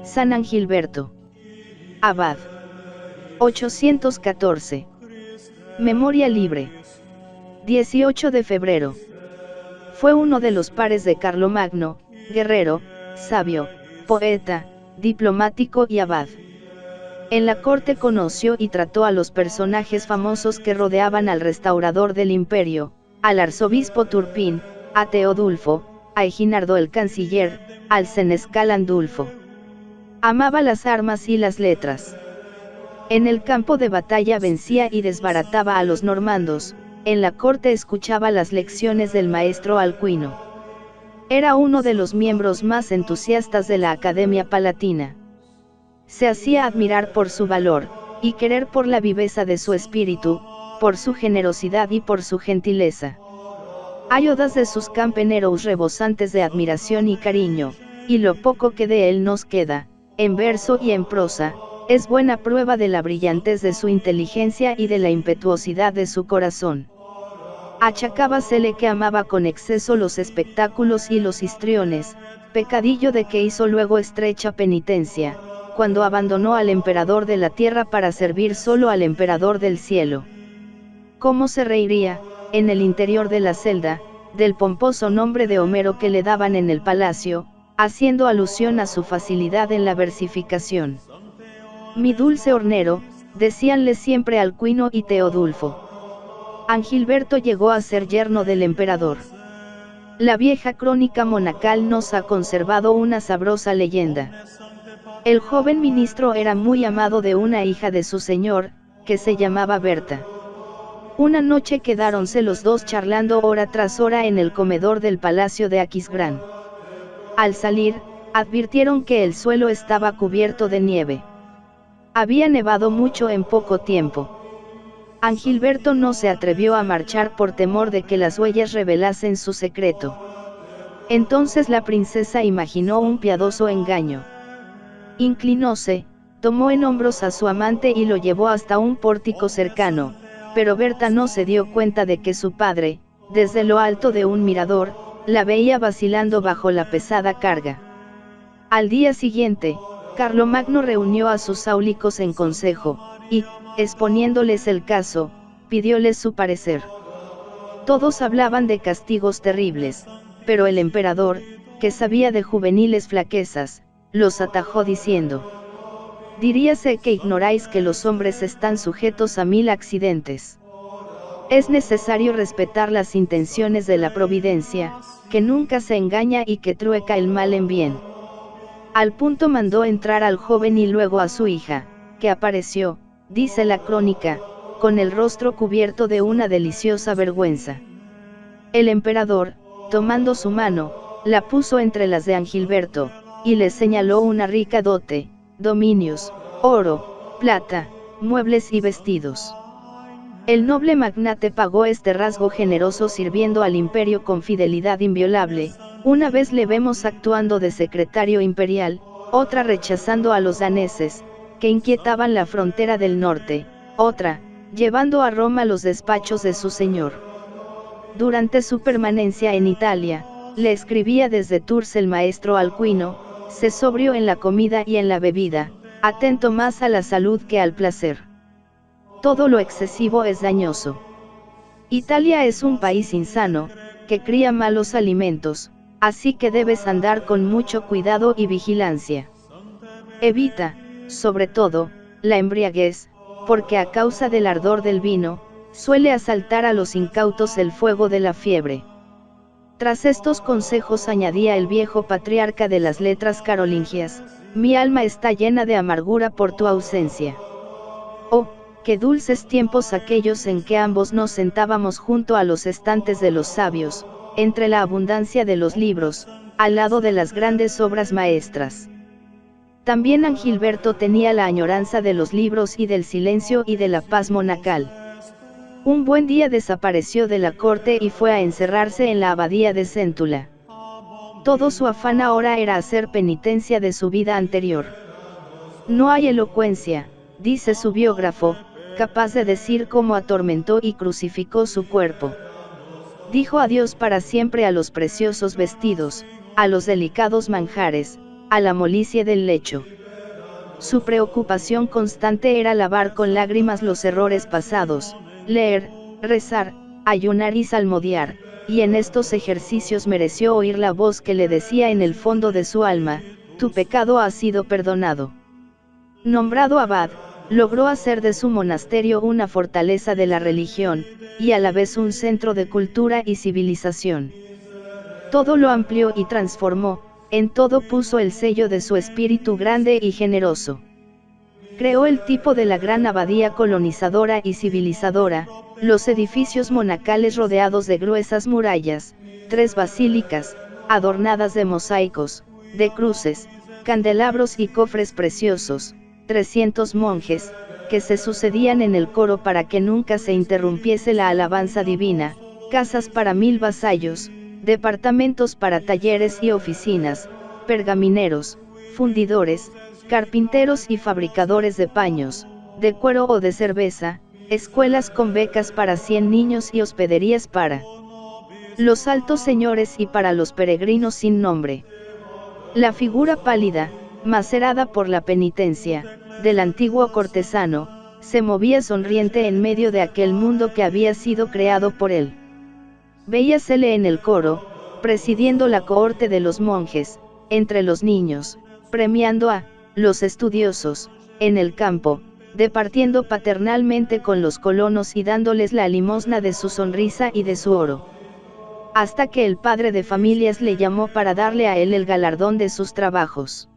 San Angilberto. Abad. 814. Memoria libre. 18 de febrero. Fue uno de los pares de Carlomagno, guerrero, sabio, poeta, diplomático y abad. En la corte conoció y trató a los personajes famosos que rodeaban al restaurador del imperio, al arzobispo Turpín, a Teodulfo, a Eginardo el canciller, al senescal Andulfo. Amaba las armas y las letras. En el campo de batalla vencía y desbarataba a los normandos, en la corte escuchaba las lecciones del maestro Alcuino. Era uno de los miembros más entusiastas de la Academia Palatina. Se hacía admirar por su valor, y querer por la viveza de su espíritu, por su generosidad y por su gentileza. Hay odas de sus campaneros rebosantes de admiración y cariño, y lo poco que de él nos queda, en verso y en prosa, es buena prueba de la brillantez de su inteligencia y de la impetuosidad de su corazón. Achacábasele que amaba con exceso los espectáculos y los histriones, pecadillo de que hizo luego estrecha penitencia, cuando abandonó al emperador de la tierra para servir solo al emperador del cielo. ¿Cómo se reiría, en el interior de la celda, del pomposo nombre de Homero que le daban en el palacio, haciendo alusión a su facilidad en la versificación? Mi dulce hornero, decíanle siempre Alcuino y Teodulfo. Angilberto llegó a ser yerno del emperador. La vieja crónica monacal nos ha conservado una sabrosa leyenda. El joven ministro era muy amado de una hija de su señor, que se llamaba Berta. Una noche quedáronse los dos charlando hora tras hora en el comedor del palacio de Aquisgrán. Al salir, advirtieron que el suelo estaba cubierto de nieve. Había nevado mucho en poco tiempo. Angilberto no se atrevió a marchar por temor de que las huellas revelasen su secreto. Entonces la princesa imaginó un piadoso engaño. Inclinóse, tomó en hombros a su amante y lo llevó hasta un pórtico cercano, pero Berta no se dio cuenta de que su padre, desde lo alto de un mirador, la veía vacilando bajo la pesada carga. Al día siguiente, Carlomagno reunió a sus áulicos en consejo, y, exponiéndoles el caso, pidióles su parecer. Todos hablaban de castigos terribles, pero el emperador, que sabía de juveniles flaquezas, los atajó diciendo: diríase que ignoráis que los hombres están sujetos a 1000 accidentes. Es necesario respetar las intenciones de la providencia, que nunca se engaña y que trueca el mal en bien. Al punto mandó entrar al joven y luego a su hija, que apareció, dice la crónica, con el rostro cubierto de una deliciosa vergüenza. El emperador, tomando su mano, la puso entre las de Angilberto, y le señaló una rica dote, dominios, oro, plata, muebles y vestidos. El noble magnate pagó este rasgo generoso sirviendo al imperio con fidelidad inviolable. Una vez le vemos actuando de secretario imperial, otra rechazando a los daneses, que inquietaban la frontera del norte, otra, llevando a Roma los despachos de su señor. Durante su permanencia en Italia, le escribía desde Tours el maestro Alcuino: sé sobrio en la comida y en la bebida, atento más a la salud que al placer. Todo lo excesivo es dañoso. Italia es un país insano, que cría malos alimentos, así que debes andar con mucho cuidado y vigilancia. Evita, sobre todo, la embriaguez, porque a causa del ardor del vino, suele asaltar a los incautos el fuego de la fiebre. Tras estos consejos añadía el viejo patriarca de las letras carolingias: mi alma está llena de amargura por tu ausencia. Oh, qué dulces tiempos aquellos en que ambos nos sentábamos junto a los estantes de los sabios, entre la abundancia de los libros, al lado de las grandes obras maestras. También Angilberto tenía la añoranza de los libros y del silencio y de la paz monacal. Un buen día desapareció de la corte y fue a encerrarse en la abadía de Céntula. Todo su afán ahora era hacer penitencia de su vida anterior. No hay elocuencia, dice su biógrafo, capaz de decir cómo atormentó y crucificó su cuerpo. Dijo adiós para siempre a los preciosos vestidos, a los delicados manjares, a la molicie del lecho. Su preocupación constante era lavar con lágrimas los errores pasados, leer, rezar, ayunar y salmodiar, y en estos ejercicios mereció oír la voz que le decía en el fondo de su alma: tu pecado ha sido perdonado. Nombrado abad, logró hacer de su monasterio una fortaleza de la religión, y a la vez un centro de cultura y civilización. Todo lo amplió y transformó, en todo puso el sello de su espíritu grande y generoso. Creó el tipo de la gran abadía colonizadora y civilizadora, los edificios monacales rodeados de gruesas murallas, 3 basílicas, adornadas de mosaicos, de cruces, candelabros y cofres preciosos, 300 monjes, que se sucedían en el coro para que nunca se interrumpiese la alabanza divina, casas para 1000 vasallos, departamentos para talleres y oficinas, pergamineros, fundidores, carpinteros y fabricadores de paños, de cuero o de cerveza, escuelas con becas para 100 niños y hospederías para los altos señores y para los peregrinos sin nombre. La figura pálida, macerada por la penitencia, del antiguo cortesano, se movía sonriente en medio de aquel mundo que había sido creado por él. Veíasele en el coro, presidiendo la cohorte de los monjes, entre los niños, premiando a los estudiosos, en el campo, departiendo paternalmente con los colonos y dándoles la limosna de su sonrisa y de su oro. Hasta que el padre de familias le llamó para darle a él el galardón de sus trabajos.